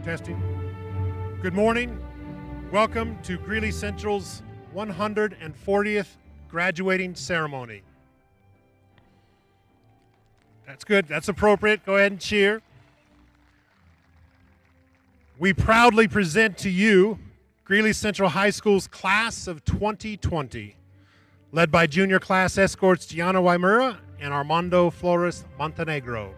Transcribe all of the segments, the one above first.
Testing. Good morning. Welcome to Greeley Central's 140th graduating ceremony. That's good. That's appropriate. Go ahead and cheer. We proudly present to you Greeley Central High School's class of 2020, led by junior class escorts Gianna Waimura and Armando Flores Montenegro.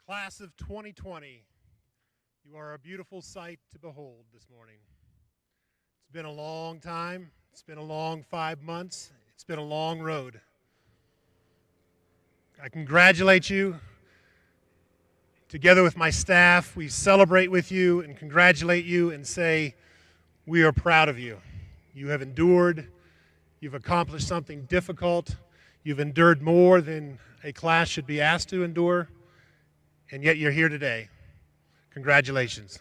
Class of 2020, you are a beautiful sight to behold this morning. It's been a long time. It's been a long 5 months. It's been a long road. I congratulate you. Together with my staff, we celebrate with you and congratulate you and say, we are proud of you. You have endured. You've accomplished something difficult. You've endured more than a class should be asked to endure, and yet you're here today. Congratulations.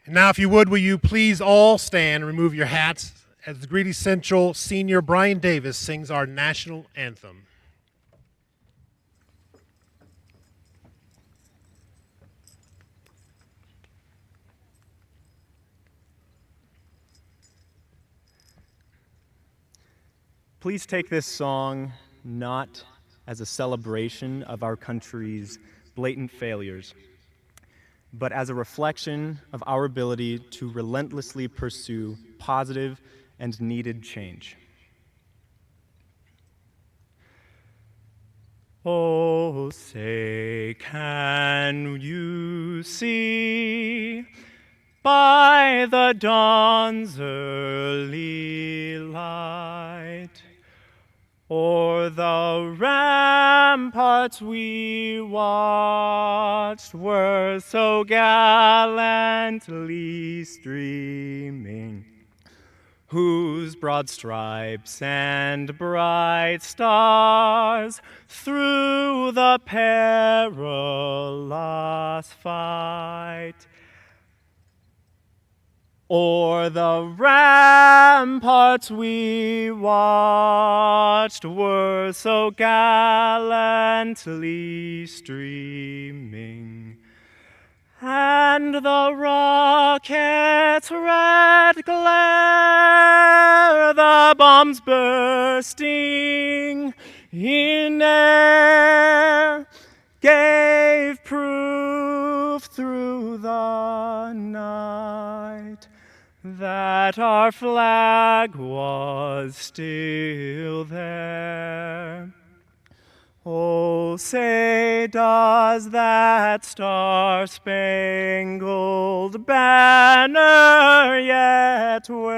And now, if you would, will you please all stand and remove your hats as the Greeley Central senior Brian Davis sings our national anthem. Please take this song not as a celebration of our country's blatant failures, but as a reflection of our ability to relentlessly pursue positive and needed change. Oh, say, can you see by the dawn's early light, o'er the ramparts we watched were so gallantly streaming, whose broad stripes and bright stars through the perilous fight, o'er the ramparts we watched were so gallantly streaming, and the rocket's red glare, the bombs bursting in air, gave proof through the night that our flag was still there. Oh, say, does that star-spangled banner yet wave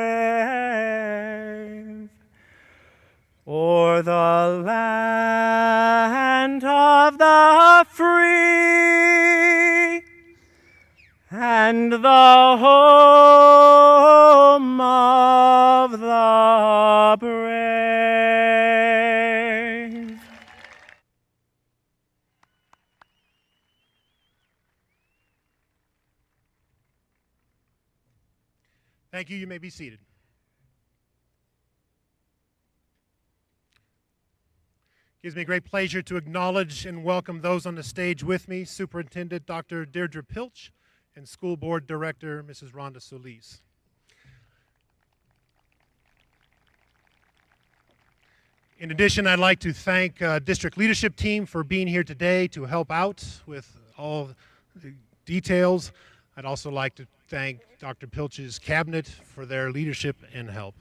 o'er the land of the free and the home of the brave? Thank you. You may be seated. It gives me great pleasure to acknowledge and welcome those on the stage with me, Superintendent Dr. Deirdre Pilch and School Board Director Mrs. Rhonda Solis. In addition, I'd like to thank district leadership team for being here today to help out with all the details. I'd also like to thank Dr. Pilch's cabinet for their leadership and help.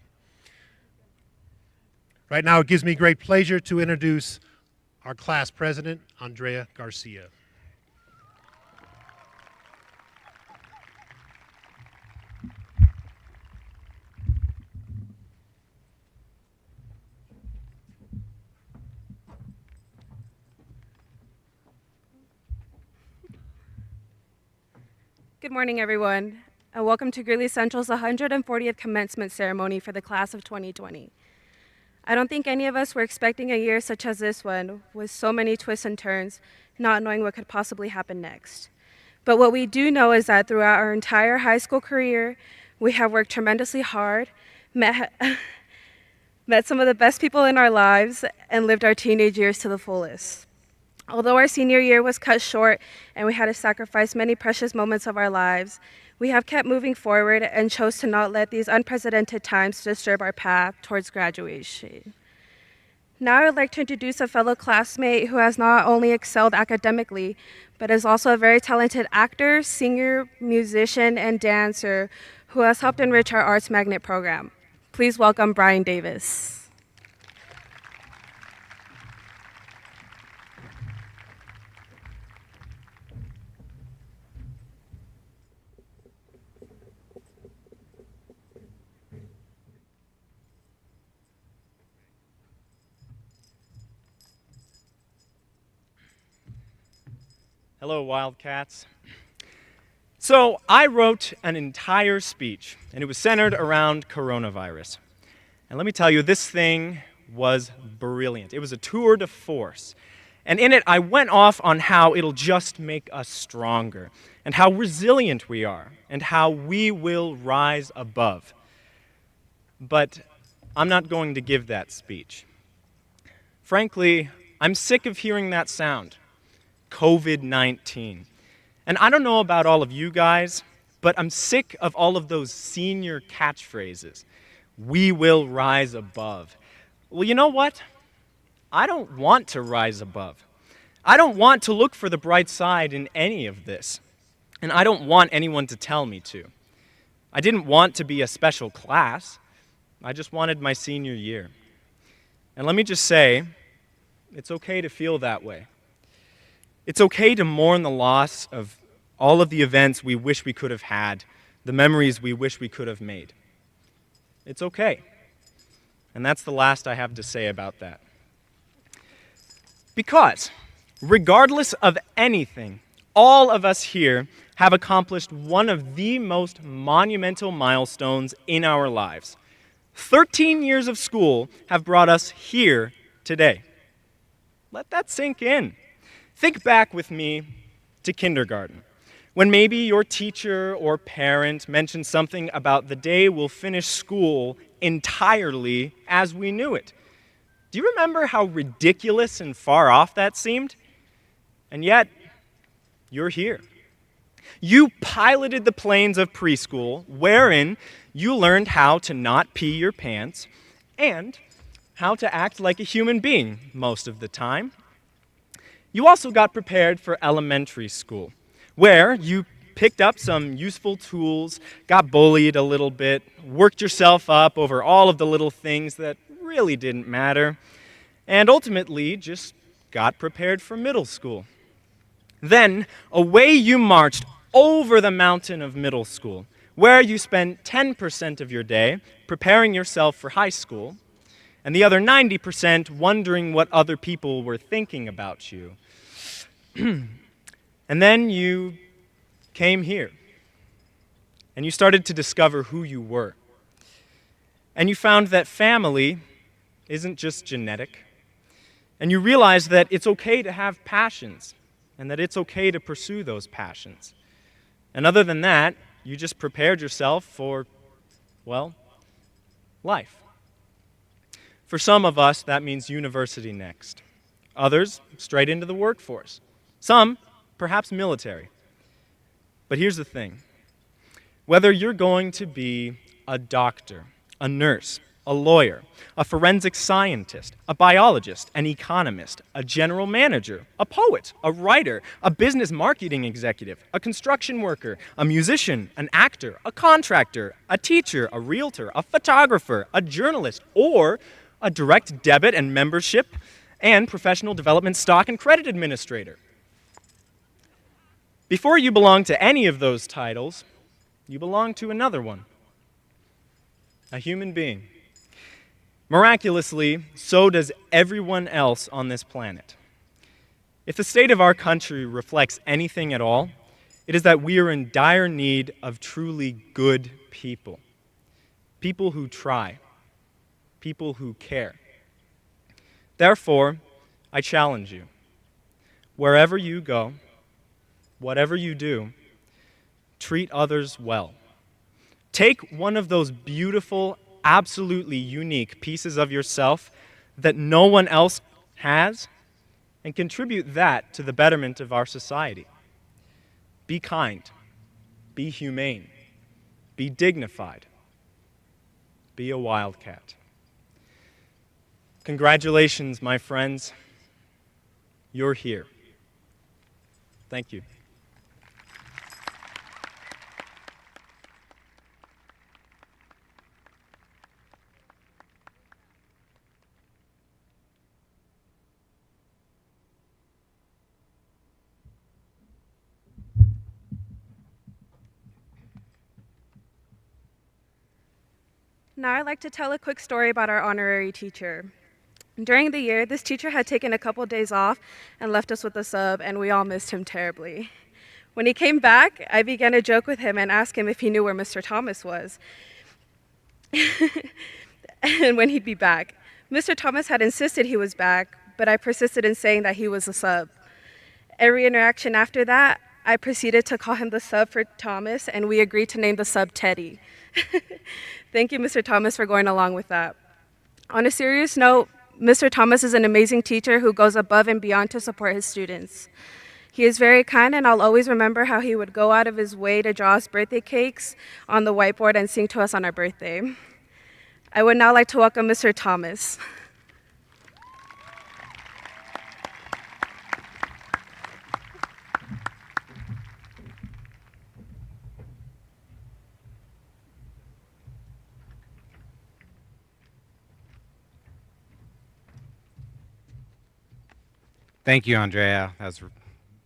Right now, it gives me great pleasure to introduce our class president, Andrea Garcia. Good morning, everyone, and welcome to Greeley Central's 140th commencement ceremony for the class of 2020. I don't think any of us were expecting a year such as this one, with so many twists and turns, not knowing what could possibly happen next. But what we do know is that throughout our entire high school career, we have worked tremendously hard, met some of the best people in our lives, and lived our teenage years to the fullest. Although our senior year was cut short and we had to sacrifice many precious moments of our lives, we have kept moving forward and chose to not let these unprecedented times disturb our path towards graduation. Now I would like to introduce a fellow classmate who has not only excelled academically, but is also a very talented actor, singer, musician, and dancer who has helped enrich our Arts Magnet program. please welcome Brian Davis. Hello, Wildcats. So I wrote an entire speech, and it was centered around coronavirus. And let me tell you, this thing was brilliant. It was a tour de force. And in it, I went off on how it'll just make us stronger, and how resilient we are, and how we will rise above. But I'm not going to give that speech. Frankly, I'm sick of hearing that sound. COVID-19. And I don't know about all of you guys, but I'm sick of all of those senior catchphrases. We will rise above. Well, you know what? I don't want to rise above. I don't want to look for the bright side in any of this. And I don't want anyone to tell me to. I didn't want to be a special class. I just wanted my senior year. And let me just say, it's okay to feel that way. It's okay to mourn the loss of all of the events we wish we could have had, the memories we wish we could have made. It's okay. And that's the last I have to say about that. Because, regardless of anything, all of us here have accomplished one of the most monumental milestones in our lives. 13 years of school have brought us here today. Let that sink in. Think back with me to kindergarten, when maybe your teacher or parent mentioned something about the day we'll finish school entirely as we knew it. Do you remember how ridiculous and far off that seemed? And yet, you're here. You piloted the planes of preschool, wherein you learned how to not pee your pants and how to act like a human being most of the time. You also got prepared for elementary school, where you picked up some useful tools, got bullied a little bit, worked yourself up over all of the little things that really didn't matter, and ultimately just got prepared for middle school. Then, away you marched over the mountain of middle school, where you spent 10% of your day preparing yourself for high school, and the other 90% wondering what other people were thinking about you. And then you came here, and you started to discover who you were. And you found that family isn't just genetic, and you realized that it's okay to have passions, and that it's okay to pursue those passions. And other than that, you just prepared yourself for, well, life. For some of us, that means university next. Others, straight into the workforce. Some, perhaps military. But here's the thing. Whether you're going to be a doctor, a nurse, a lawyer, a forensic scientist, a biologist, an economist, a general manager, a poet, a writer, a business marketing executive, a construction worker, a musician, an actor, a contractor, a teacher, a realtor, a photographer, a journalist, or a direct debit and membership and professional development stock and credit administrator. Before you belong to any of those titles, you belong to another one, a human being. Miraculously, so does everyone else on this planet. If the state of our country reflects anything at all, it is that we are in dire need of truly good people. People who try. People who care. Therefore, I challenge you. Wherever you go, whatever you do, treat others well. Take one of those beautiful, absolutely unique pieces of yourself that no one else has and contribute that to the betterment of our society. Be kind. Be humane. Be dignified. Be a wildcat. Congratulations, my friends. You're here. Thank you. Now I'd like to tell a quick story about our honorary teacher. During the year, this teacher had taken a couple days off and left us with a sub, and we all missed him terribly. When he came back, I began to joke with him and ask him if he knew where Mr. Thomas was and when he'd be back. Mr. Thomas had insisted he was back, but I persisted in saying that he was a sub. Every interaction after that, I proceeded to call him the sub for Thomas, and we agreed to name the sub Teddy. Thank you, Mr. Thomas, for going along with that. On a serious note, Mr. Thomas is an amazing teacher who goes above and beyond to support his students. He is very kind, and I'll always remember how he would go out of his way to draw us birthday cakes on the whiteboard and sing to us on our birthday. I would now like to welcome Mr. Thomas. Thank you, Andrea. That was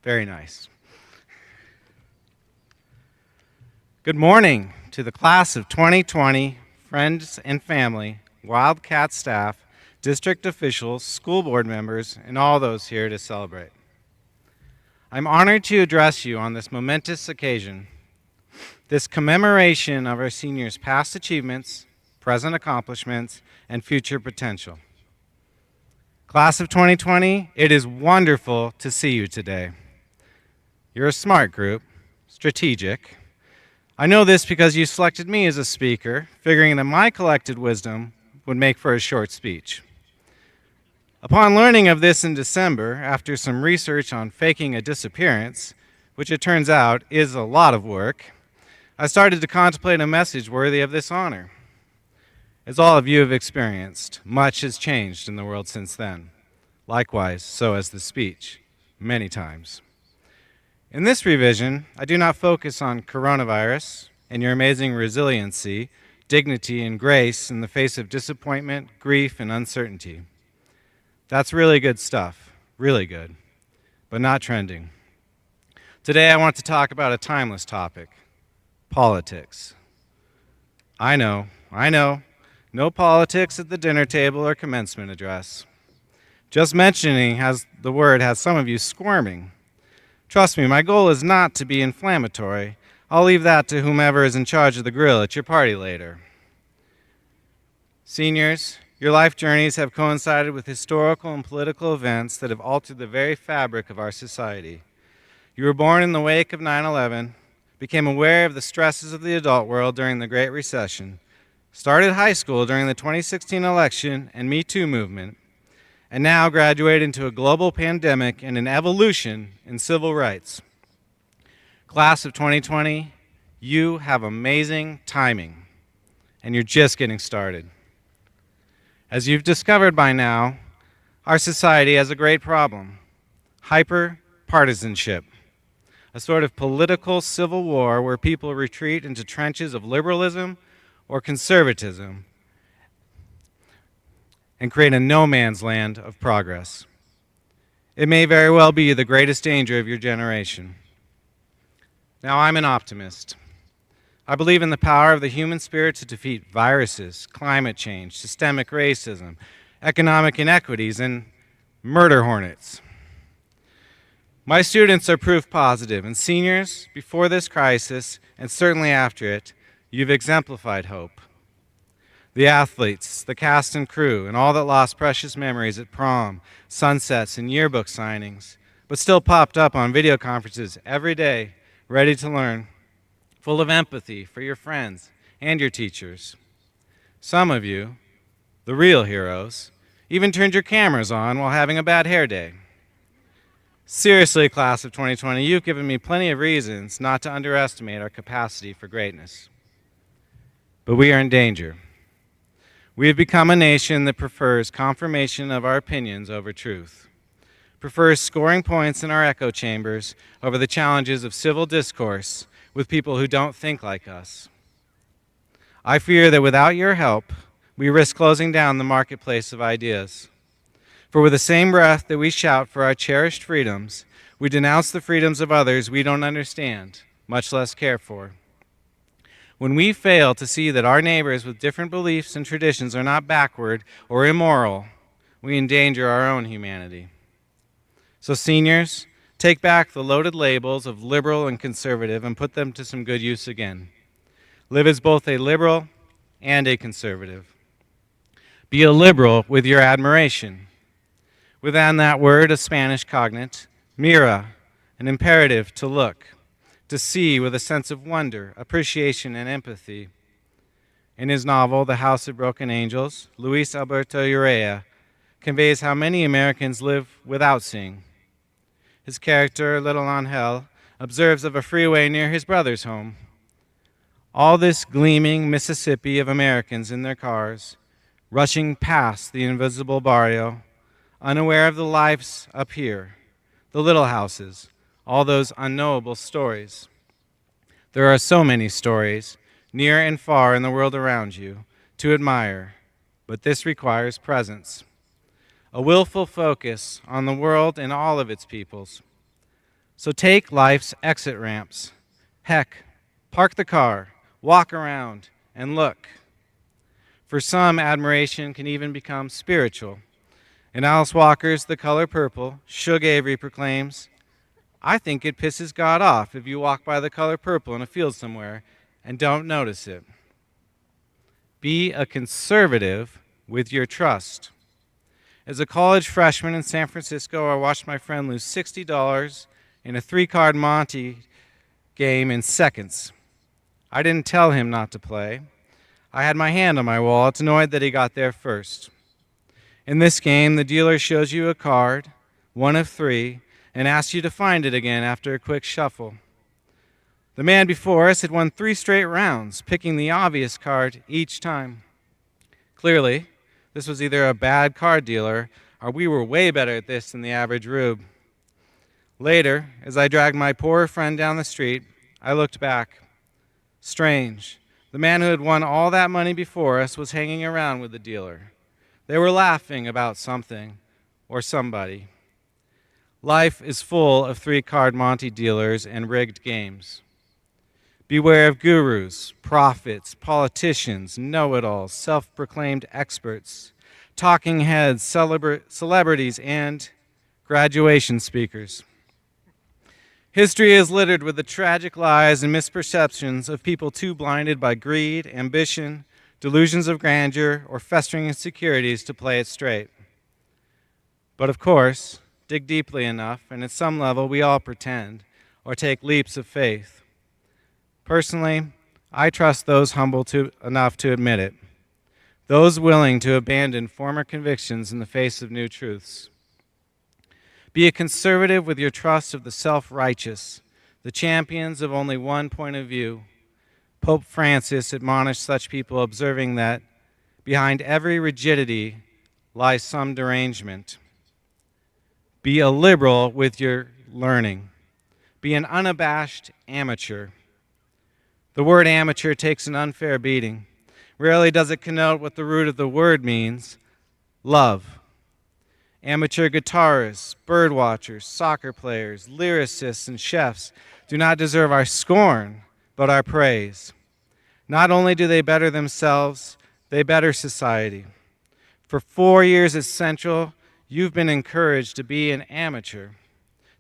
very nice. Good morning to the class of 2020, friends and family, Wildcat staff, district officials, school board members, and all those here to celebrate. I'm honored to address you on this momentous occasion, this commemoration of our seniors' past achievements, present accomplishments, and future potential. Class of 2020, it is wonderful to see you today. You're a smart group, strategic. I know this because you selected me as a speaker, figuring that my collected wisdom would make for a short speech. Upon learning of this in December, after some research on faking a disappearance, which it turns out is a lot of work, I started to contemplate a message worthy of this honor. As all of you have experienced, much has changed in the world since then. Likewise, so has the speech, many times. In this revision, I do not focus on coronavirus and your amazing resiliency, dignity, and grace in the face of disappointment, grief, and uncertainty. That's really good stuff, really good, but not trending. Today I want to talk about a timeless topic, politics. I know, no politics at the dinner table or commencement address. Just mentioning the word has some of you squirming. Trust me, my goal is not to be inflammatory. I'll leave that to whomever is in charge of the grill at your party later. Seniors, your life journeys have coincided with historical and political events that have altered the very fabric of our society. You were born in the wake of 9/11, became aware of the stresses of the adult world during the Great Recession, started high school during the 2016 election and Me Too movement, and now graduate into a global pandemic and an evolution in civil rights. Class of 2020, you have amazing timing, and you're just getting started. As you've discovered by now, our society has a great problem, hyper-partisanship, a sort of political civil war where people retreat into trenches of liberalism or conservatism and create a no man's land of progress. It may very well be the greatest danger of your generation. Now, I'm an optimist. I believe in the power of the human spirit to defeat viruses, climate change, systemic racism, economic inequities, and murder hornets. My students are proof positive, and seniors, before this crisis, and certainly after it, you've exemplified hope. The athletes, the cast and crew, and all that lost precious memories at prom, sunsets, and yearbook signings, but still popped up on video conferences every day, ready to learn, full of empathy for your friends and your teachers. Some of you, the real heroes, even turned your cameras on while having a bad hair day. Seriously, class of 2020, you've given me plenty of reasons not to underestimate our capacity for greatness. But we are in danger. We have become a nation that prefers confirmation of our opinions over truth, prefers scoring points in our echo chambers over the challenges of civil discourse with people who don't think like us. I fear that without your help, we risk closing down the marketplace of ideas. For with the same breath that we shout for our cherished freedoms, we denounce the freedoms of others we don't understand, much less care for. When we fail to see that our neighbors with different beliefs and traditions are not backward or immoral, we endanger our own humanity. So seniors, take back the loaded labels of liberal and conservative and put them to some good use again. Live as both a liberal and a conservative. Be a liberal with your admiration. Within that word, a Spanish cognate, mira, an imperative to look, to see with a sense of wonder, appreciation, and empathy. In his novel, The House of Broken Angels, Luis Alberto Urrea conveys how many Americans live without seeing. His character, Little Angel, observes of a freeway near his brother's home. All this gleaming Mississippi of Americans in their cars, rushing past the invisible barrio, unaware of the lives up here, the little houses, all those unknowable stories. There are so many stories, near and far in the world around you, to admire, but this requires presence. A willful focus on the world and all of its peoples. So take life's exit ramps. Heck, park the car, walk around, and look. For some, admiration can even become spiritual. In Alice Walker's The Color Purple, Shug Avery proclaims, "I think it pisses God off if you walk by the color purple in a field somewhere and don't notice it." Be a conservative with your trust. As a college freshman in San Francisco, I watched my friend lose $60 in a 3-card Monte game in seconds. I didn't tell him not to play. I had my hand on my wallet, annoyed that he got there first. In this game, the dealer shows you a card, one of 3, and asks you to find it again after a quick shuffle. The man before us had won 3 straight rounds, picking the obvious card each time. Clearly, this was either a bad card dealer or we were way better at this than the average rube. Later, as I dragged my poor friend down the street, I looked back. Strange. The man who had won all that money before us was hanging around with the dealer. They were laughing about something or somebody. Life is full of 3-card Monte dealers and rigged games. Beware of gurus, prophets, politicians, know-it-alls, self-proclaimed experts, talking heads, celebrities, and graduation speakers. History is littered with the tragic lies and misperceptions of people too blinded by greed, ambition, delusions of grandeur, or festering insecurities to play it straight. But of course, dig deeply enough, and at some level we all pretend, or take leaps of faith. Personally, I trust those humble enough to admit it, those willing to abandon former convictions in the face of new truths. Be a conservative with your trust of the self-righteous, the champions of only one point of view. Pope Francis admonished such people, observing that behind every rigidity lies some derangement. Be a liberal with your learning. Be an unabashed amateur. The word amateur takes an unfair beating. Rarely does it connote what the root of the word means: love. Amateur guitarists, bird watchers, soccer players, lyricists, and chefs do not deserve our scorn, but our praise. Not only do they better themselves, they better society. For 4 years at Central, you've been encouraged to be an amateur,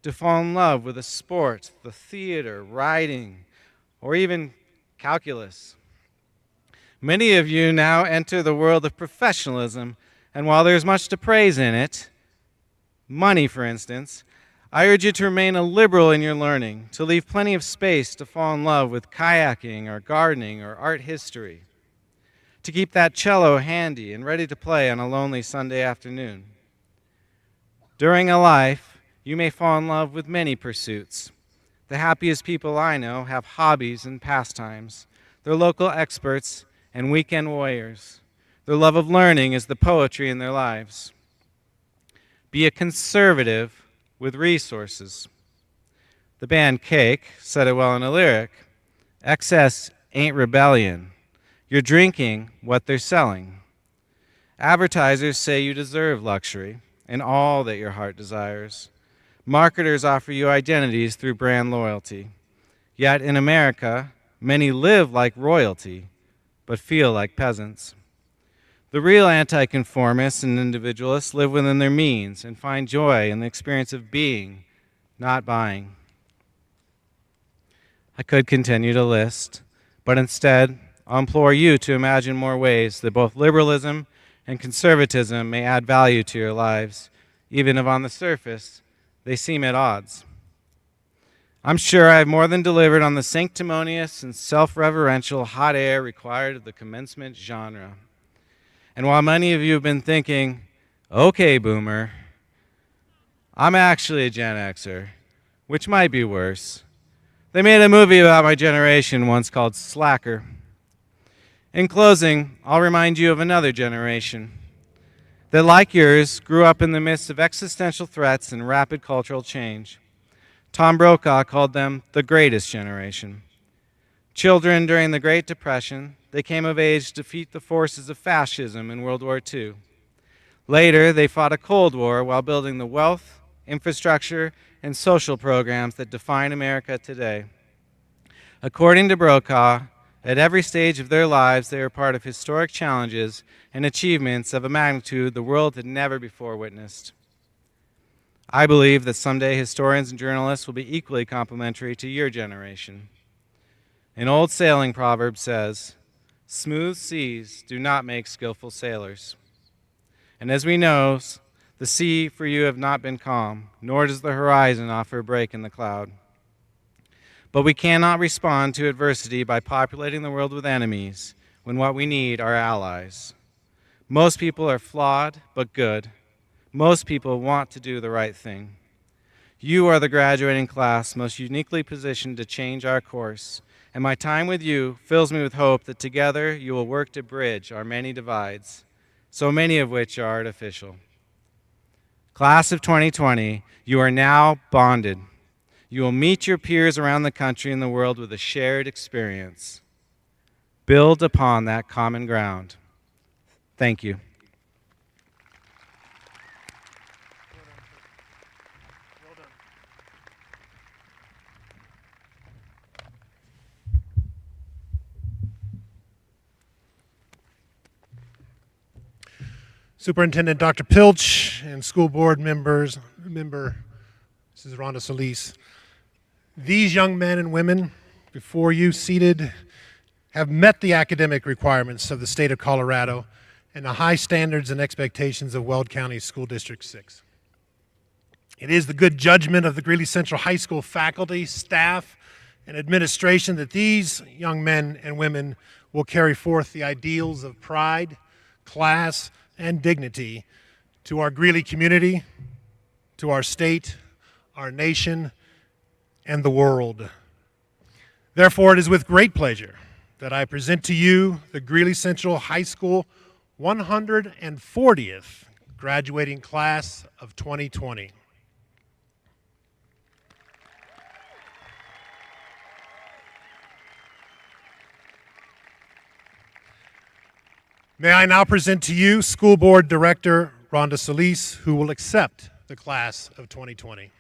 to fall in love with a sport, the theater, writing, or even calculus. Many of you now enter the world of professionalism, and while there's much to praise in it, money, for instance, I urge you to remain a liberal in your learning, to leave plenty of space to fall in love with kayaking or gardening or art history, to keep that cello handy and ready to play on a lonely Sunday afternoon. During a life, you may fall in love with many pursuits. The happiest people I know have hobbies and pastimes. They're local experts and weekend warriors. Their love of learning is the poetry in their lives. Be a conservative with resources. The band Cake said it well in a lyric: "Excess ain't rebellion. You're drinking what they're selling." Advertisers say you deserve luxury and all that your heart desires. Marketers offer you identities through brand loyalty. Yet in America, Many live like royalty, but feel like peasants. The real anti-conformists and individualists live within their means and find joy in the experience of being, not buying. I could continue to list, but instead, I'll implore you to imagine more ways that both liberalism and conservatism may add value to your lives, even if on the surface they seem at odds. I'm sure I have more than delivered on the sanctimonious and self-reverential hot air required of the commencement genre. And while many of you have been thinking, okay, boomer, I'm actually a Gen Xer, which might be worse. They made a movie about my generation once called Slacker. In closing, I'll remind you of another generation that, like yours, grew up in the midst of existential threats and rapid cultural change. Tom Brokaw called them the greatest generation. Children during the Great Depression, they came of age to defeat the forces of fascism in World War II. Later, they fought a Cold War while building the wealth, infrastructure, and social programs that define America today. According to Brokaw, at every stage of their lives, they were part of historic challenges and achievements of a magnitude the world had never before witnessed. I believe that someday historians and journalists will be equally complimentary to your generation. An old sailing proverb says, "Smooth seas do not make skillful sailors." And as we know, the sea for you have not been calm, nor does the horizon offer a break in the cloud. But we cannot respond to adversity by populating the world with enemies when what we need are allies. Most people are flawed but good. Most people want to do the right thing. You are the graduating class most uniquely positioned to change our course, and my time with you fills me with hope that together you will work to bridge our many divides, so many of which are artificial. Class of 2020, you are now bonded. You will meet your peers around the country and the world with a shared experience. Build upon that common ground. Thank you. Superintendent Dr. Pilch and school board member Mrs. Rhonda Solis. These young men and women before you seated have met the academic requirements of the state of Colorado and the high standards and expectations of Weld County School District 6. It is the good judgment of the Greeley Central High School faculty, staff, and administration that these young men and women will carry forth the ideals of pride, class, and dignity to our Greeley community, to our state, our nation, and the world. Therefore, it is with great pleasure that I present to you the Greeley Central High School 140th graduating class of 2020. May I now present to you School Board Director Rhonda Solis, who will accept the class of 2020.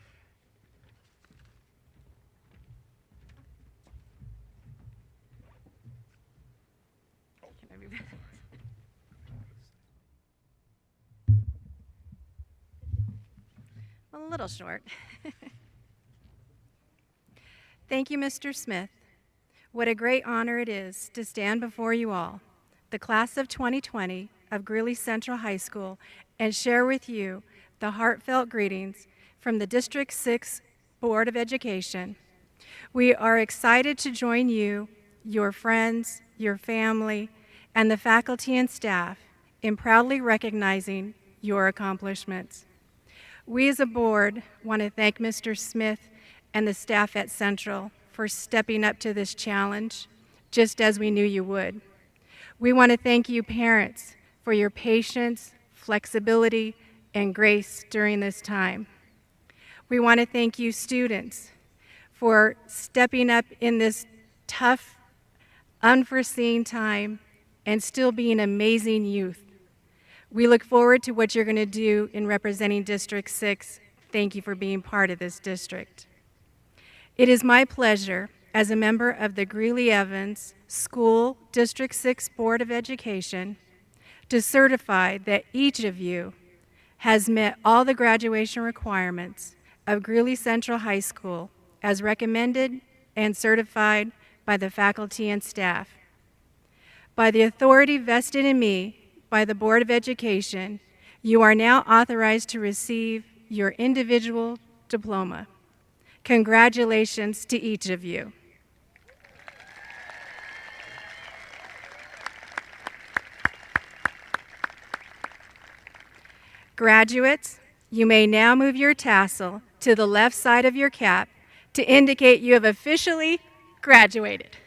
A little short. Thank you, Mr. Smith. What a great honor it is to stand before you all, the class of 2020 of Greeley Central High School, and share with you the heartfelt greetings from the District 6 Board of Education. We are excited to join you, your friends, your family, and the faculty and staff in proudly recognizing your accomplishments. We as a board want to thank Mr. Smith and the staff at Central for stepping up to this challenge, just as we knew you would. We want to thank you, parents, for your patience, flexibility, and grace during this time. We want to thank you, students, for stepping up in this tough, unforeseen time and still being amazing youth. We look forward to what you're going to do in representing District 6. Thank you for being part of this district. It is my pleasure as a member of the Greeley Evans School District 6 Board of Education to certify that each of you has met all the graduation requirements of Greeley Central High School as recommended and certified by the faculty and staff. By the authority vested in me by the Board of Education, you are now authorized to receive your individual diploma. Congratulations to each of you. Graduates, you may now move your tassel to the left side of your cap to indicate you have officially graduated.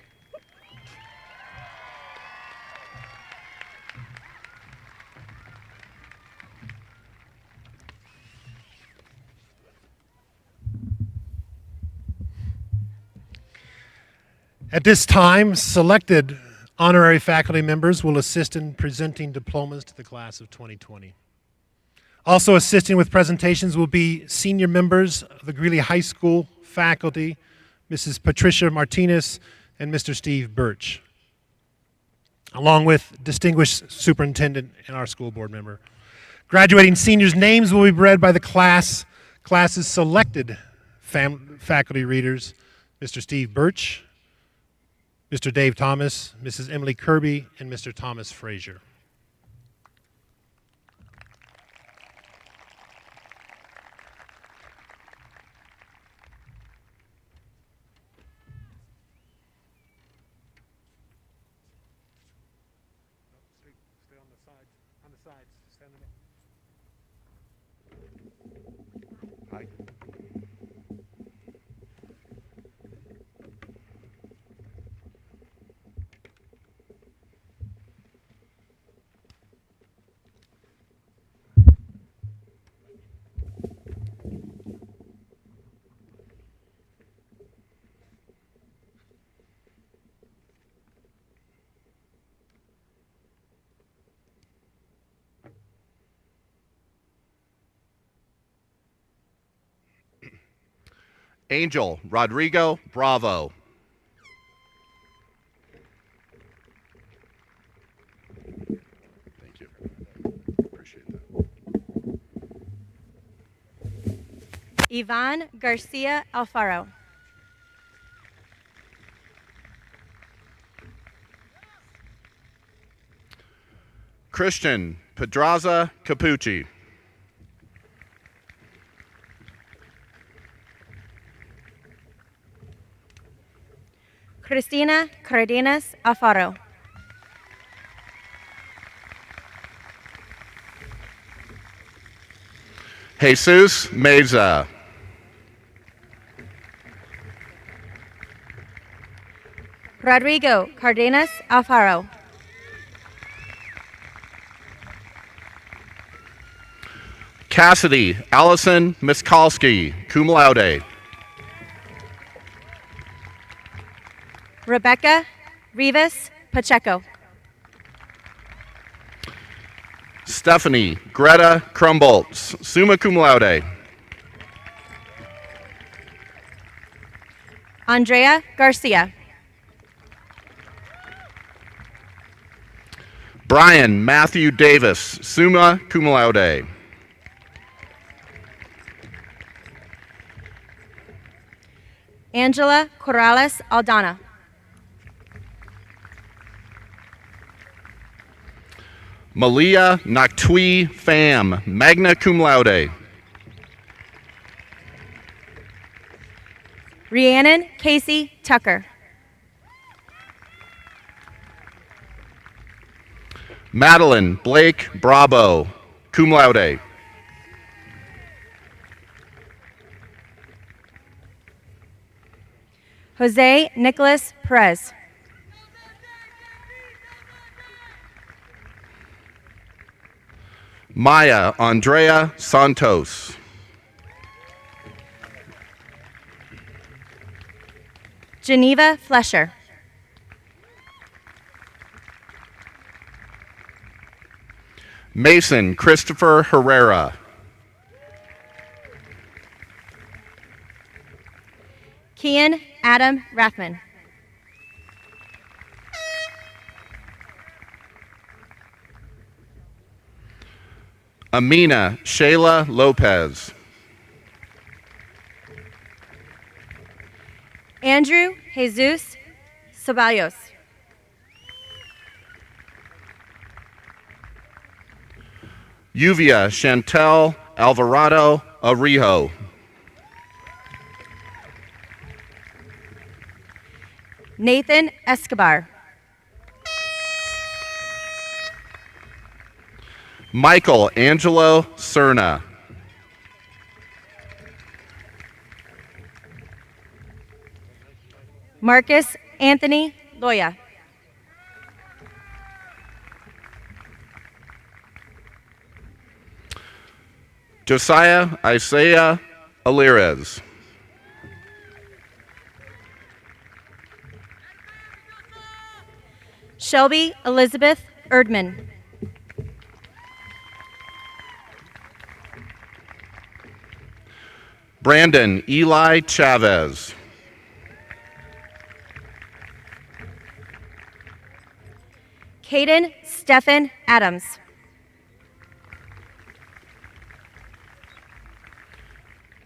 At this time, selected honorary faculty members will assist in presenting diplomas to the class of 2020. Also assisting with presentations will be senior members of the Greeley High School faculty, Mrs. Patricia Martinez and Mr. Steve Birch, along with distinguished superintendent and our school board member. Graduating seniors' names will be read by the class's selected faculty readers, Mr. Steve Birch, Mr. Dave Thomas, Mrs. Emily Kirby, and Mr. Thomas Frazier. Angel Rodrigo Bravo. Thank you. Appreciate that. Ivan Garcia Alfaro. Christian Pedraza Capucci. Cristina Cardenas Alfaro. Jesus Meza. Rodrigo Cardenas Alfaro. Cassidy Allison Miskalski, cum laude. Rebecca Rivas Pacheco. Stephanie Greta Crumbolts, summa cum laude. Andrea Garcia. Brian Matthew Davis, summa cum laude. Angela Corrales Aldana. Malia Naktui Pham, magna cum laude. Rhiannon Casey Tucker. Madeline Blake Bravo, cum laude. Jose Nicholas Perez. Maya Andrea Santos. Geneva Flesher. Mason Christopher Herrera. Kian Adam Rathman. Amina Shayla Lopez. Andrew Jesus Ceballos. Yuvia Chantel Alvarado Arijo. Nathan Escobar. Michael Angelo Cerna. Marcus Anthony Loya. Josiah Isaiah Alirez. Shelby Elizabeth Erdman. Brandon Eli Chavez. Caden Stephan Adams.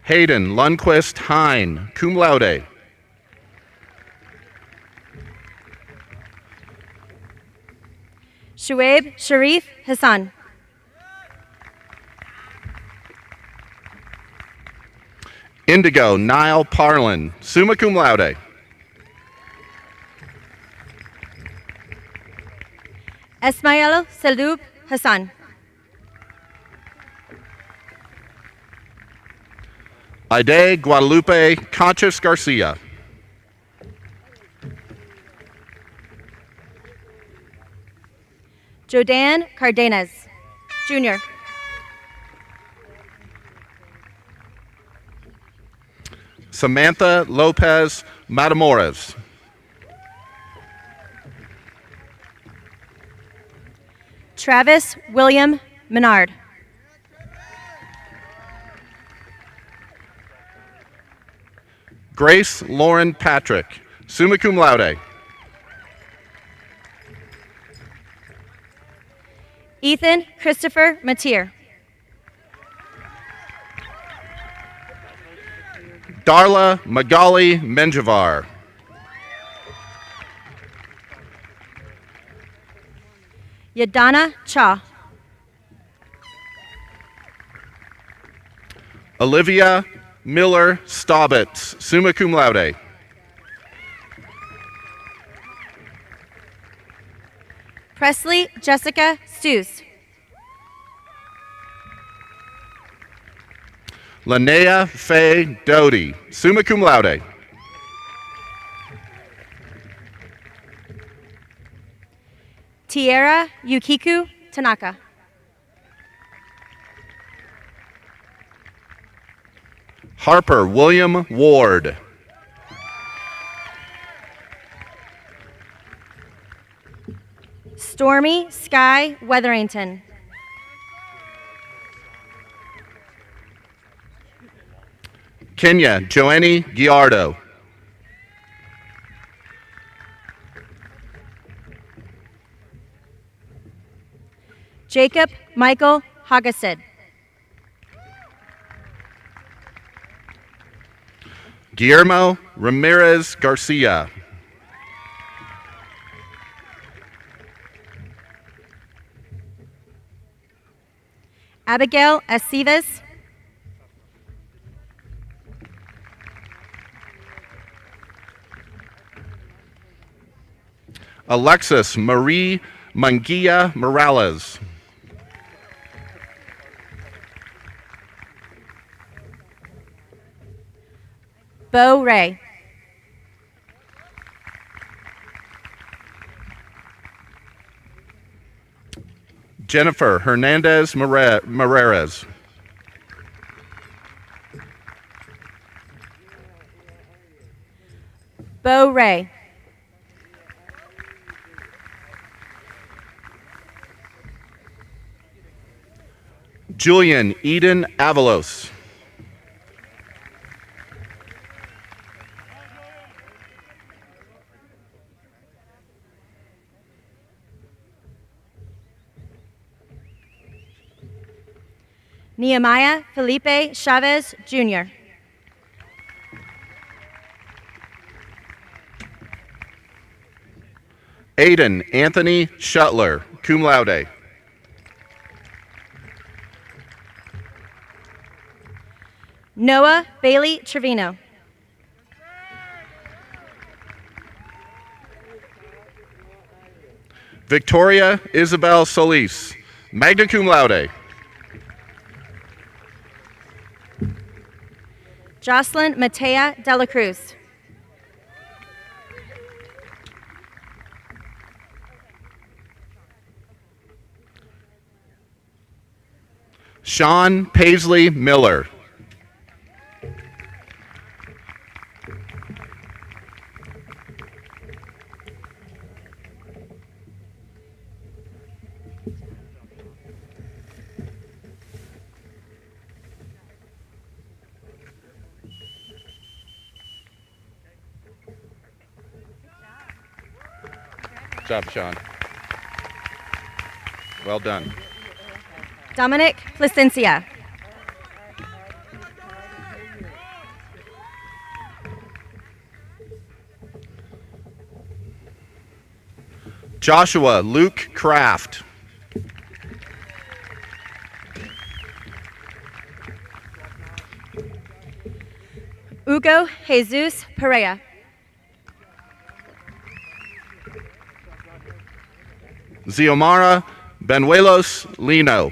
Hayden Lundquist Hine, cum laude. Shuaib Sharif Hassan. Indigo Niall Parlin, summa cum laude. Esmael Salub Hassan. Aide Guadalupe Conchas Garcia. Jodan Cardenas Jr. Samantha Lopez Matamoros. Travis William Menard. Grace Lauren Patrick, summa cum laude. Ethan Christopher Mateer. Darla Magali Menjivar. Yadana Cha. Olivia Miller Staubitz, summa cum laude. Presley Jessica Stews. Linnea Faye Doty, summa cum laude. Tierra Yukiku Tanaka. Harper William Ward. Stormy Sky Weatherington. Kenya Joanny Giardo. Jacob Michael Hagasid. Guillermo Ramirez Garcia. Abigail Acivas. Alexis Marie Manguilla Morales. Bo Ray. Jennifer Hernandez Moreras. Bo Ray. Julian Eden Avalos. Nehemiah Felipe Chavez, Jr. Aiden Anthony Shuttler, cum laude. Noah Bailey Trevino. Victoria Isabel Solis, magna cum laude. Jocelyn Matea Dela Cruz. Sean Paisley Miller. Good job, Sean. Well done. Dominic Placencia. Joshua Luke Kraft. Hugo Jesus Perea. Xiomara Benuelos Lino.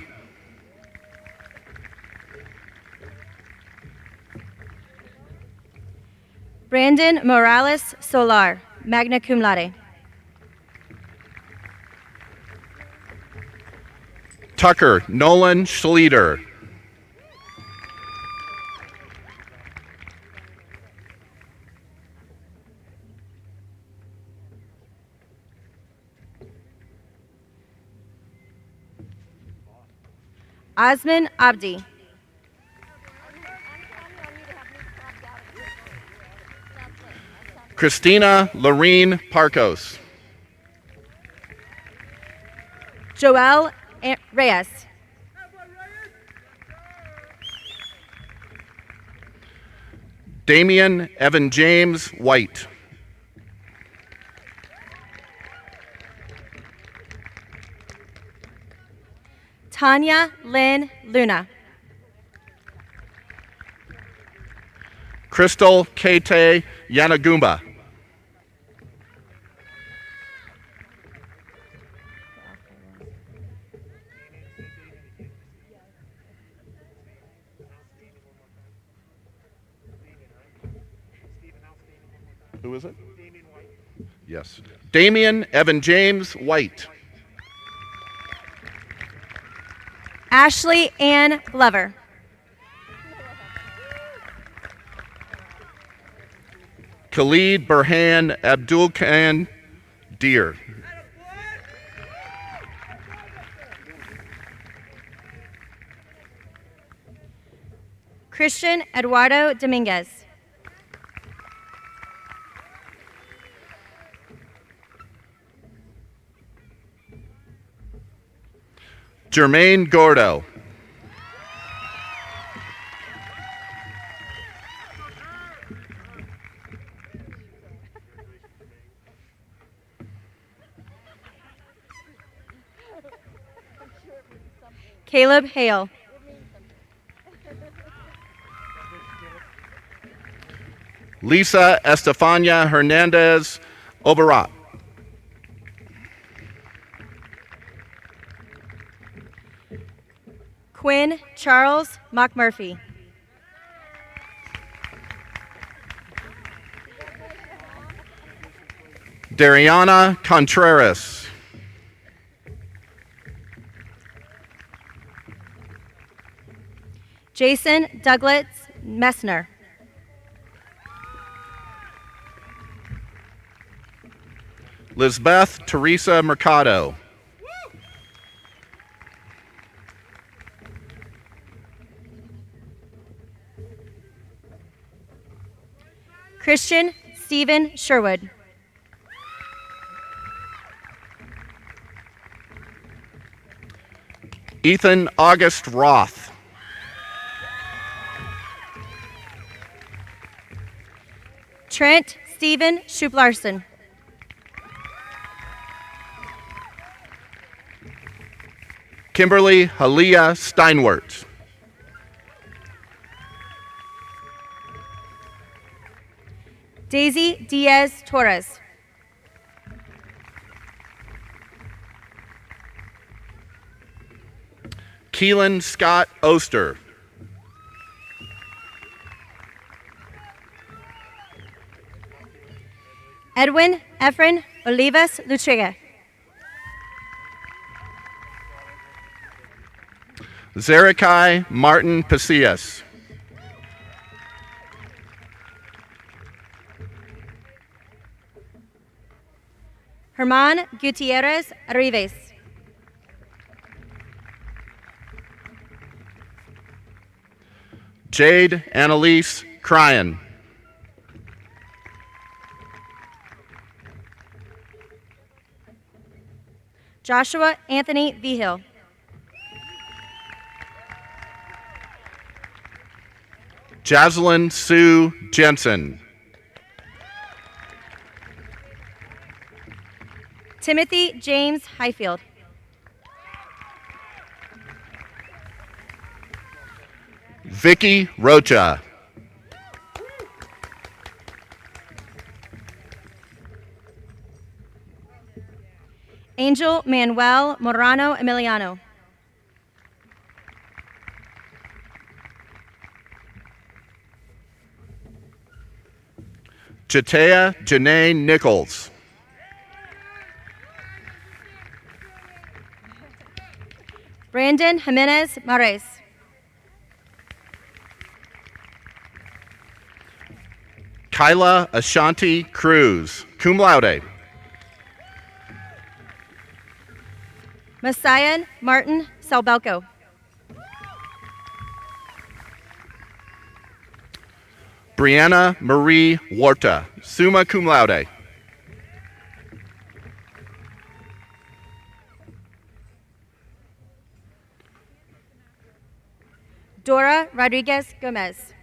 Brandon Morales Solar, magna cum laude. Tucker Nolan Schleter. Osman Abdi. Christina Lorene Parkos. Joel Reyes. Damian Evan James White. Tanya Lynn Luna. Crystal Kete Yanagumba. Who is it? Yes. Damian Evan James White. Ashley Ann Glover. Khalid Burhan Abdul Khan Deer. Christian Eduardo Dominguez. Jermaine Gordo. Caleb Hale. Lisa Estefania Hernandez Obarat. Quinn Charles McMurphy. Dariana Contreras. Jason Douglas Messner. Lisbeth Teresa Mercado. Christian Stephen Sherwood. Ethan August Roth. Trent Stephen Shoup-Larson. Kimberly Halia Steinwert. Daisy Diaz Torres. Keelan Scott Oster. Edwin Efren Olivas Lutriga. Zerikai Martin Pasillas. Herman Gutierrez Arrives. Jade Annalise Cryan. Joshua Anthony Vigil. Jaslyn Sue Jensen. Timothy James Highfield. Vicky Rocha. Angel Manuel Morano Emiliano. Jatea Janae Nichols. Brandon Jimenez Mares. Kyla Ashanti Cruz, cum laude. Messiah Martin Salbelco. Brianna Marie Huerta, summa cum laude. Dora Rodriguez Gomez.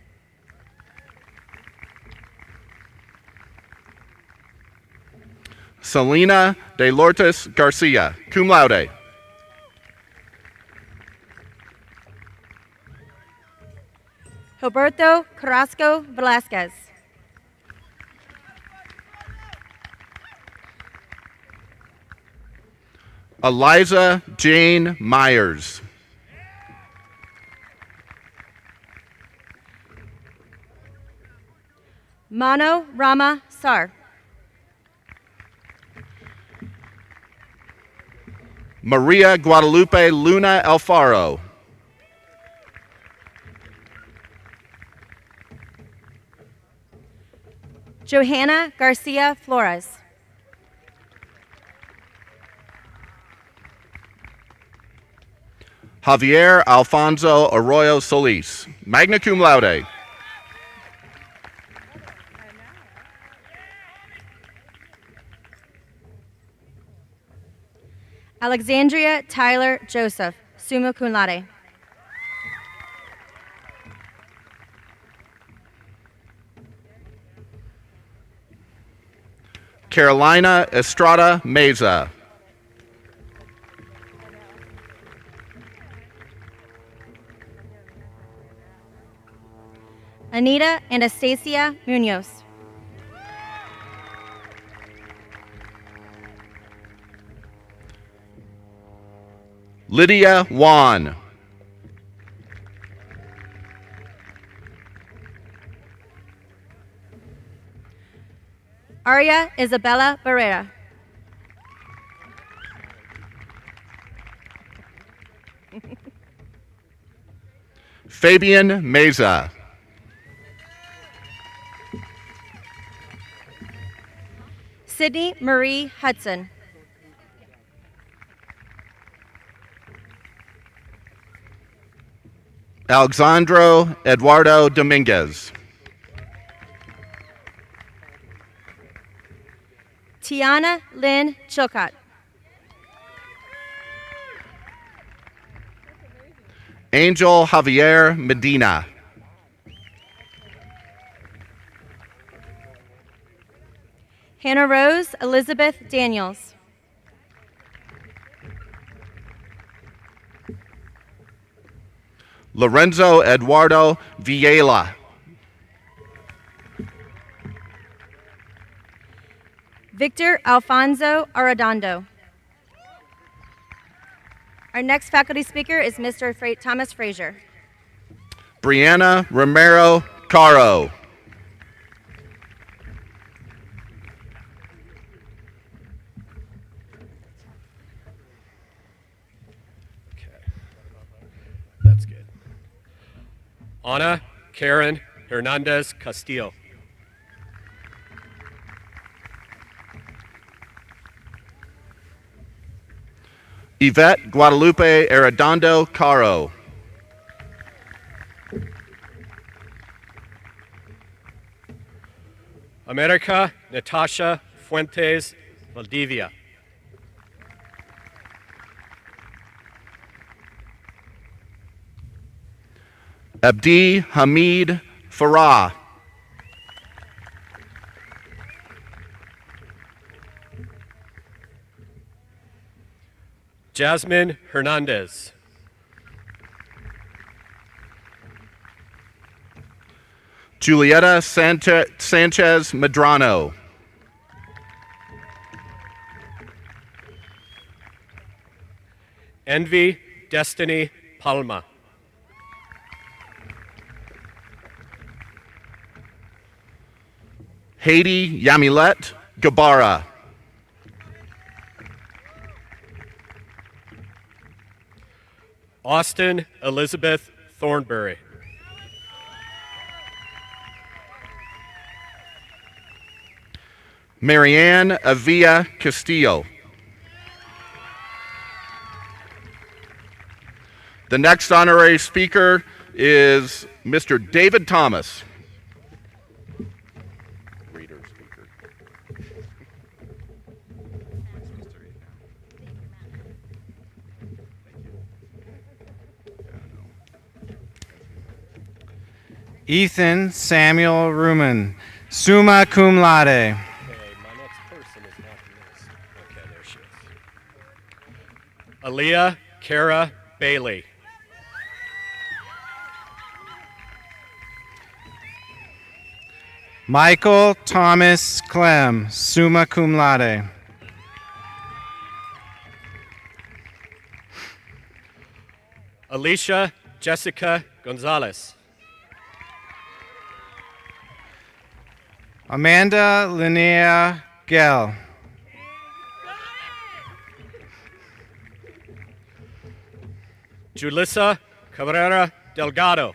Selena de Lourdes Garcia, cum laude. Gilberto Carrasco Velasquez. Eliza Jane Myers. Mano Rama Sar. Maria Guadalupe Luna Alfaro. Johanna Garcia Flores. Javier Alfonso Arroyo Solis, magna cum laude. Alexandria Tyler Joseph, summa cum laude. Carolina Estrada Meza. Anita Anastasia Munoz. Lydia Wan. Aria Isabella Barrera. Fabian Meza. Sydney Marie Hudson. Alexandro Eduardo Dominguez. Tiana Lynn Chilcott. Angel Javier Medina. Hannah Rose Elizabeth Daniels. Lorenzo Eduardo Villela. Victor Alfonso Arredondo. Our next faculty speaker is Mr. Thomas Frazier. Brianna Romero Caro. That's good. Ana Karen Hernandez Castillo. Yvette Guadalupe Arredondo Caro. America Natasha Fuentes Valdivia. Abdi Hamid Farah. Jasmine Hernandez. Julieta Sanchez Medrano. Envy Destiny Palma. Haiti Yamilet Gabara. Austin Elizabeth Thornberry. Marianne Avila Castillo. The next honorary speaker is Mr. David Thomas. Reader speaker. Ethan Samuel Ruman, summa cum laude. Okay, my next person is not the list. Okay, there she is. Aaliyah Kara Bailey. Michael Thomas Clem, summa cum laude. Alicia Jessica Gonzalez. Amanda Linnea Gell. Julissa Cabrera Delgado.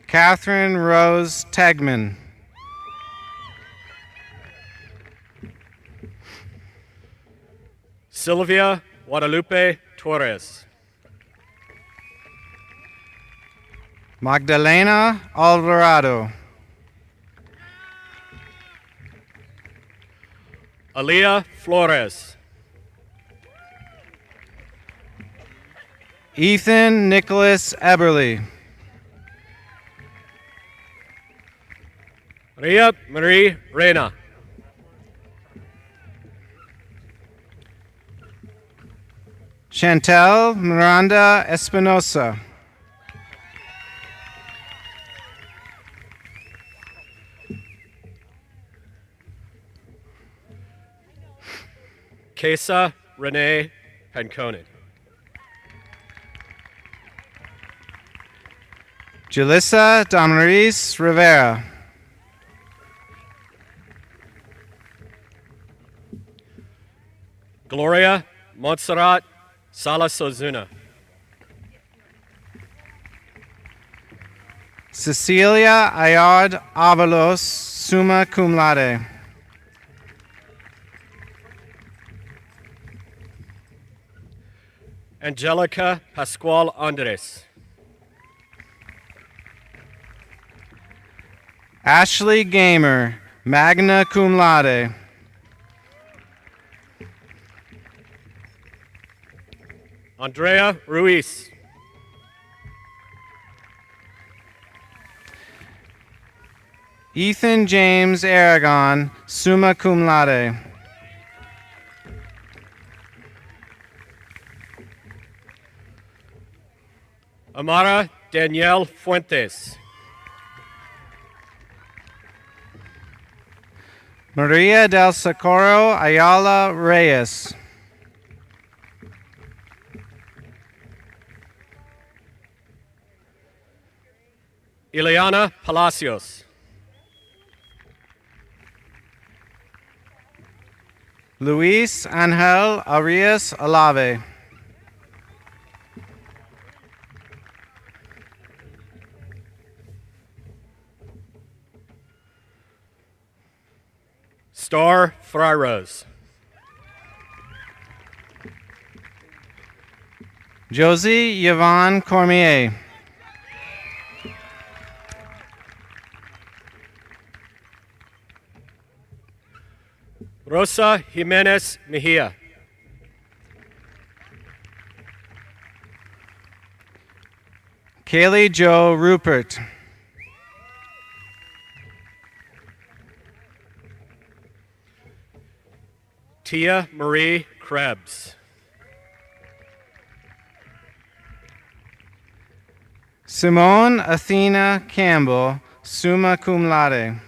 Catherine Rose Tegman. Sylvia Guadalupe Torres. Magdalena Alvarado. Aaliyah Flores. Ethan Nicholas Eberly. Maria Marie Reina. Chantel Miranda Espinosa. Kesa Renee Panconen. Julissa Damaris Rivera. Gloria Montserrat Salas Ozuna. Cecilia Ayad Avalos, summa cum laude. Angelica Pascual Andres. Ashley Gamer, magna cum laude. Andrea Ruiz. Ethan James Aragon, summa cum laude. Amara Danielle Fuentes. Maria del Socorro Ayala Reyes. Ileana Palacios. Luis Angel Arias Alave. Star Freiros. Josie Yvonne Cormier. Rosa Jimenez Mejia. Kaylee Jo Rupert. Tia Marie Krebs. Simone Athena Campbell, summa cum laude.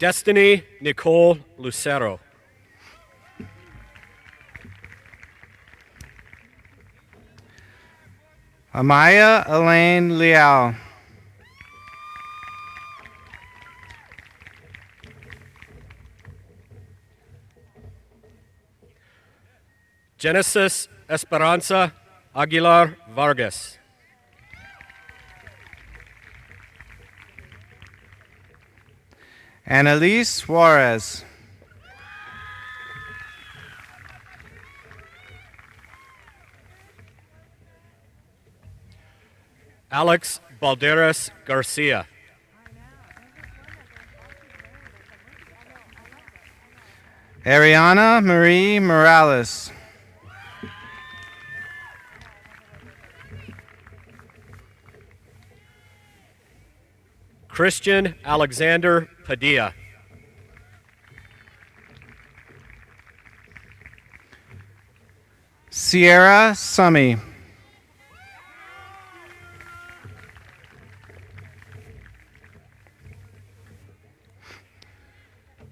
Destiny Nicole Lucero. Amaya Elaine Leal. Genesis Esperanza Aguilar Vargas. Annalise Suarez. Alex Balderas Garcia. Ariana Marie Morales. Christian Alexander Padilla. Sierra Summy.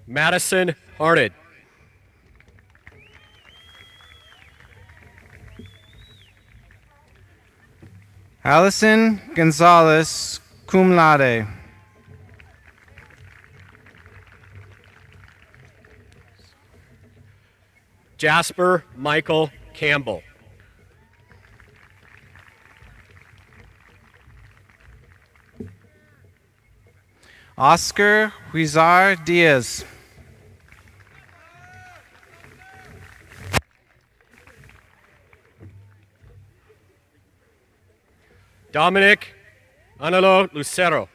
Madison Harned. Allison Gonzalez, cum laude. Jasper Michael Campbell. Oscar Huizar Diaz. Dominic Anelo Lucero.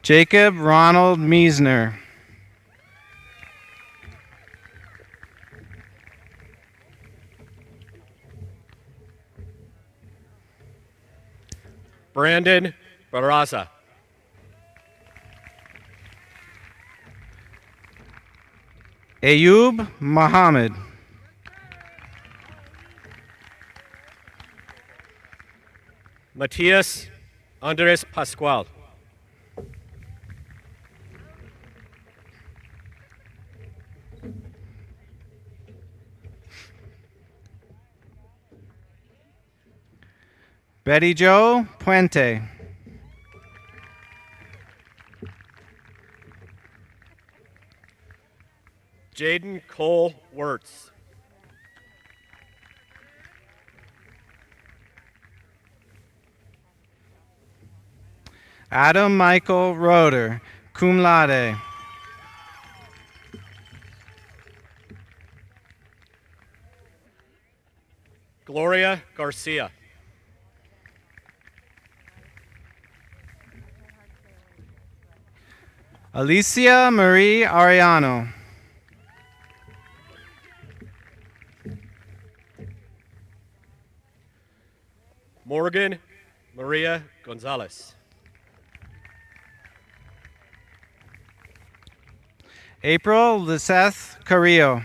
Jacob Ronald Miesner. Brandon Barraza. Ayub Mohammed. Matias Andres Pascual. Betty Jo Puente. Jaden Cole Wirtz. Adam Michael Roeder, cum laude. Gloria Garcia. Alicia Marie Ariano. Morgan Maria Gonzalez. April Liseth Carrillo.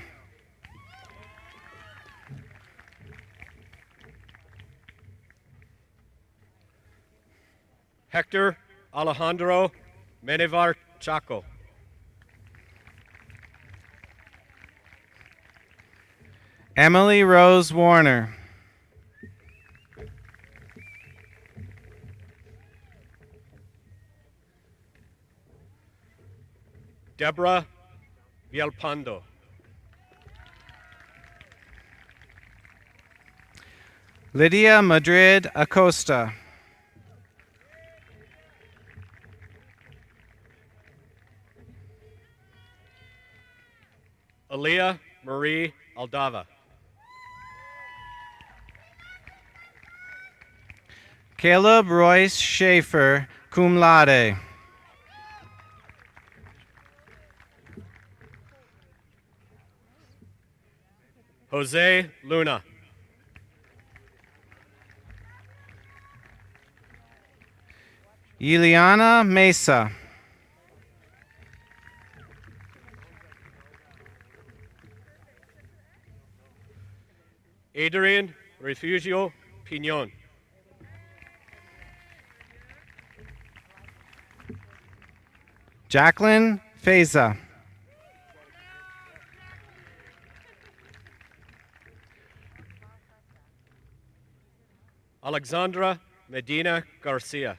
Hector Alejandro Menevar Chaco. Emily Rose Warner. Deborah Villalpando. Lydia Madrid Acosta. Aaliyah Marie Aldava. Caleb Royce Schaefer, cum laude. Jose Luna. Ileana Mesa. Adrian Refugio Pinon. Jacqueline Feza. Alexandra Medina Garcia.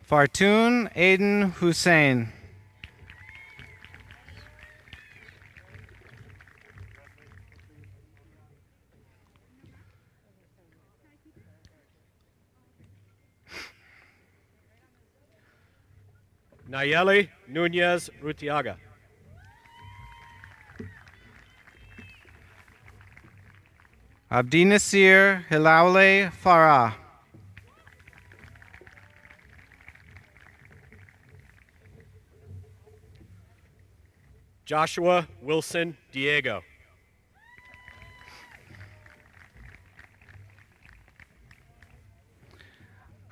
Fartoon Aiden Hussein. Nayeli Nunez Rutiaga. Abdi Nasir Hilaule Farah. Joshua Wilson Diego.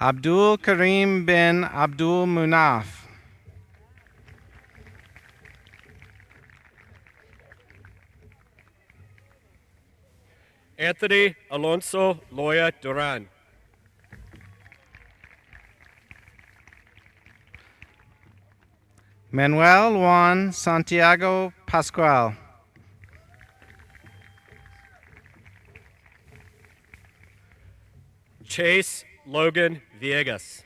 Abdul Karim bin Abdul Munaf. Anthony Alonso Loya Duran. Manuel Juan Santiago Pascual. Chase Logan Villegas.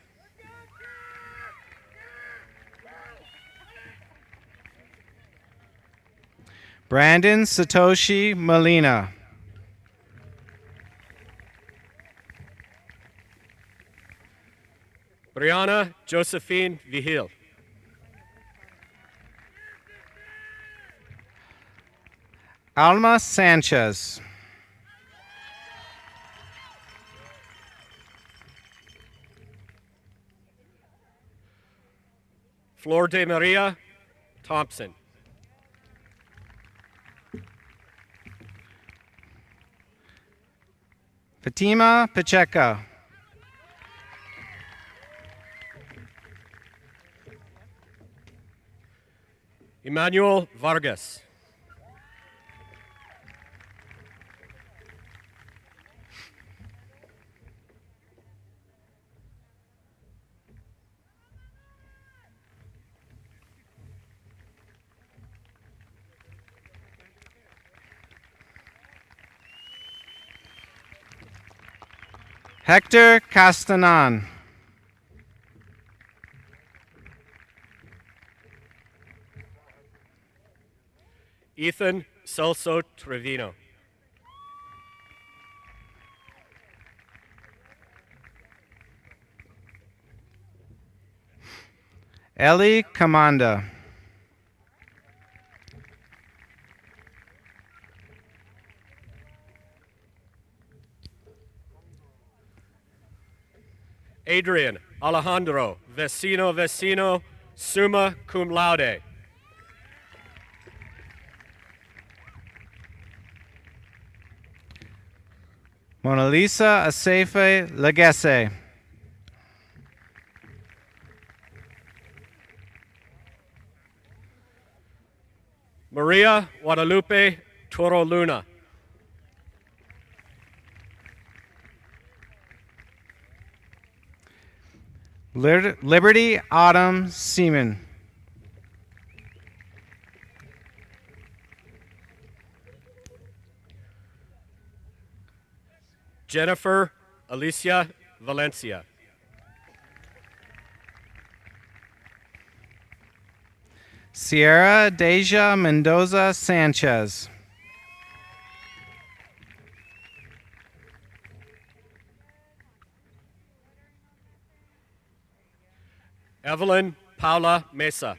Brandon Satoshi Molina. Brianna Josephine Vigil. Alma Sanchez. Flor de Maria Thompson. Fatima Pacheco. Emmanuel Vargas. Hector Castanon. Ethan Celso Trevino. Ellie Kamanda. Adrian Alejandro Vecino, summa cum laude. Mona Lisa Asefe Legese. Maria Guadalupe Toro Luna. Liberty Autumn Seaman. Jennifer Alicia Valencia. Sierra Deja Mendoza Sanchez. Evelyn Paula Mesa.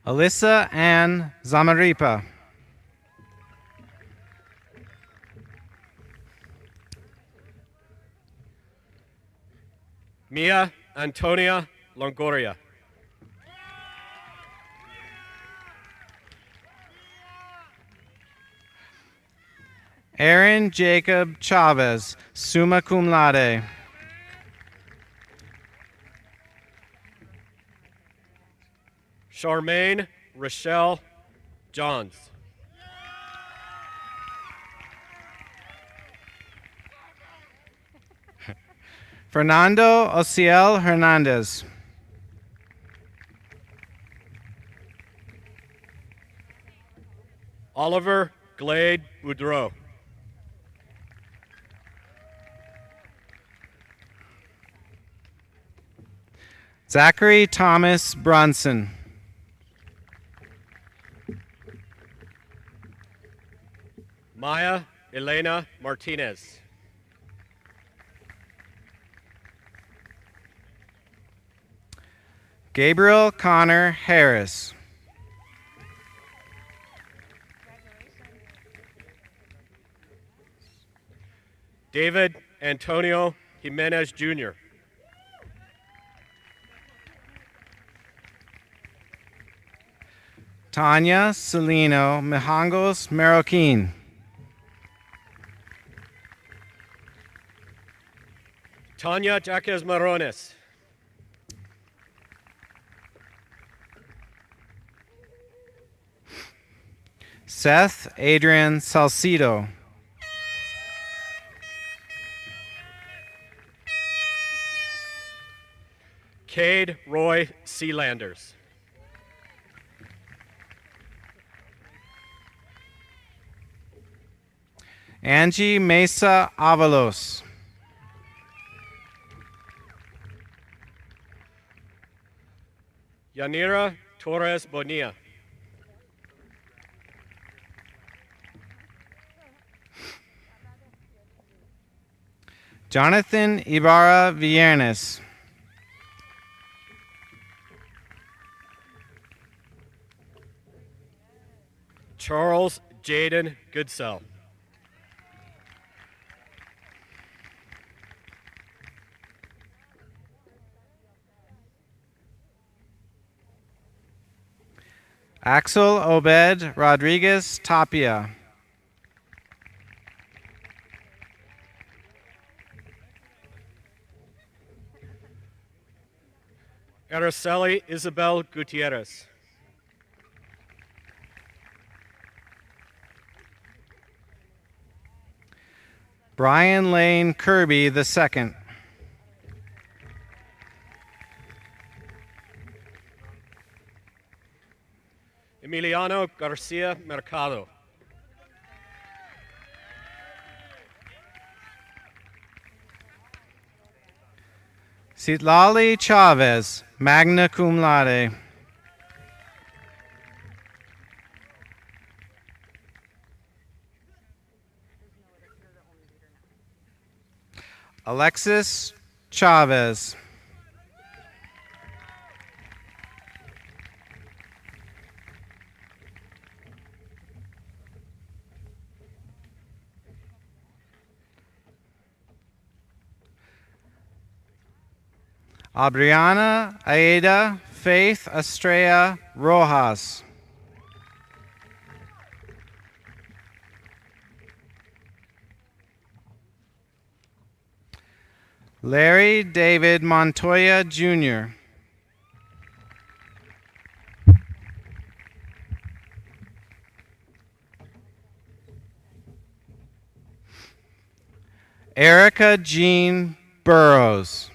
Alyssa Ann Zamaripa. Mia Antonia Longoria. Aaron Jacob Chavez, summa cum laude. Charmaine Rochelle Johns. Fernando Ociel Hernandez. Oliver Glade Boudreau. Zachary Thomas Brunson. Maya Elena Martinez. Gabriel Connor Harris. David Antonio Jimenez Jr. Tanya Celino Mijangos Marroquin. Tanya Jaquez Marones. Seth Adrian Salcido. Cade Roy Sealanders. Angie Mesa Avalos. Yanira Torres Bonilla. Jonathan Ibarra Viernes. Charles Jaden Goodsell. Axel Obed Rodriguez Tapia. Araceli Isabel Gutierrez. Brian Lane Kirby II. Emiliano Garcia Mercado. Citlali Chavez, magna cum laude. Alexis Chavez. Adriana Aida Faith Estrella Rojas. Larry David Montoya, Jr. Erica Jean Burrows.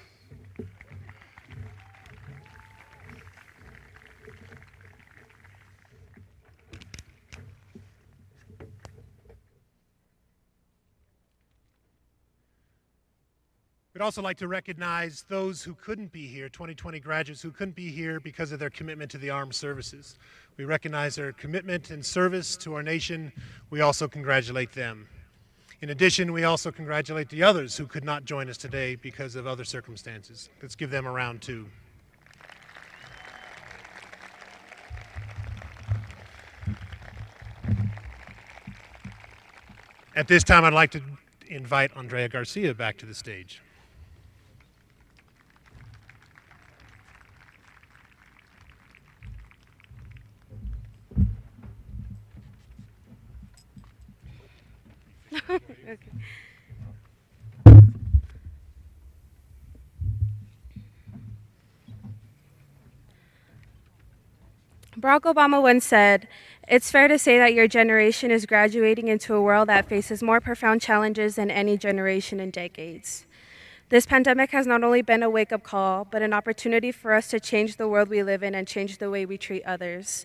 We'd also like to recognize those who couldn't be here, 2020 graduates who couldn't be here because of their commitment to the armed services. We recognize their commitment and service to our nation. We also congratulate them. In addition, we also congratulate the others who could not join us today because of other circumstances. Let's give them a round too. At this time, I'd like to invite Andrea Garcia back to the stage. Okay. Barack Obama once said, "It's fair to say that your generation is graduating into a world that faces more profound challenges than any generation in decades." This pandemic has not only been a wake-up call, but an opportunity for us to change the world we live in and change the way we treat others.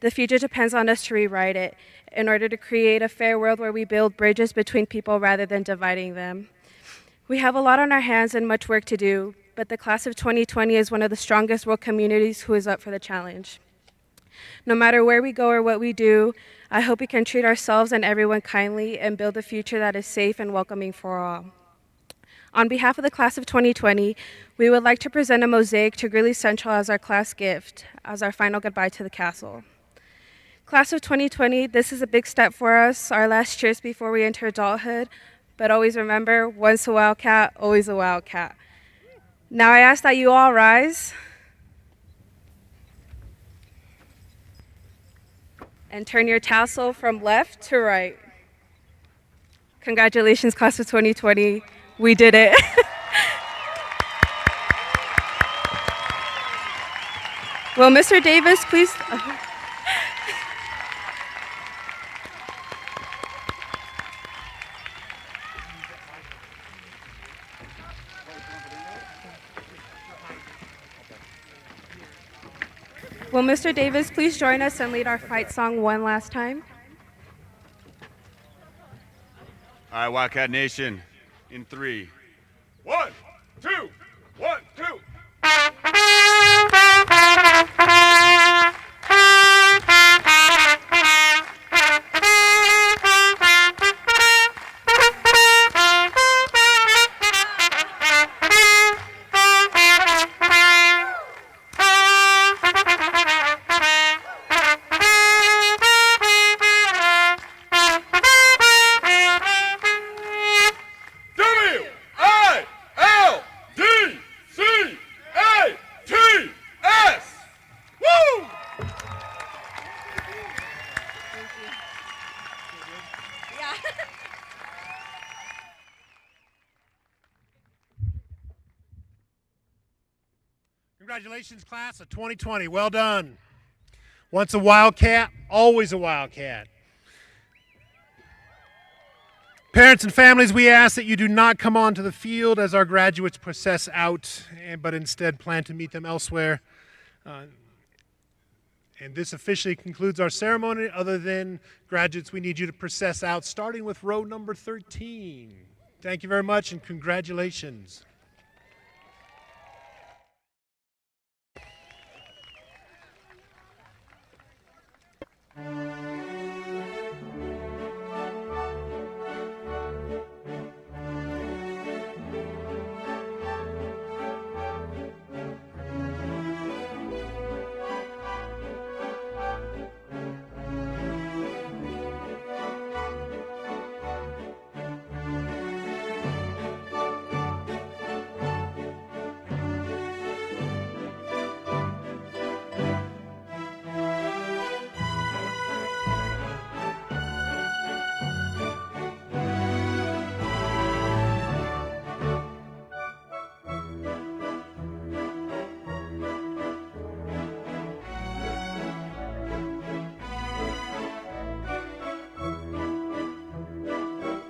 The future depends on us to rewrite it in order to create a fair world where we build bridges between people rather than dividing them. We have a lot on our hands and much work to do, but the class of 2020 is one of the strongest world communities who is up for the challenge. No matter where we go or what we do, I hope we can treat ourselves and everyone kindly and build a future that is safe and welcoming for all. On behalf of the class of 2020, we would like to present a mosaic to Greeley Central as our class gift, as our final goodbye to the castle. Class of 2020, this is a big step for us, our last cheers before we enter adulthood, but always remember, once a wildcat, always a wildcat. Now I ask that you all rise and turn your tassel from left to right. Congratulations, class of 2020. We did it. Will Mr. Davis please? Will Mr. Davis please join us and lead our fight song one last time? All right, Wildcat Nation, in 3. 1, 2, 1, 2. W-I-L-D-C-A-T-S! Woo! Congratulations, class of 2020. Well done. Once a Wildcat, always a Wildcat. Parents and families, we ask that you do not come onto the field as our graduates process out, but instead plan to meet them elsewhere. And this officially concludes our ceremony. Other than graduates, we need you to process out, starting with row number 13. Thank you very much and congratulations.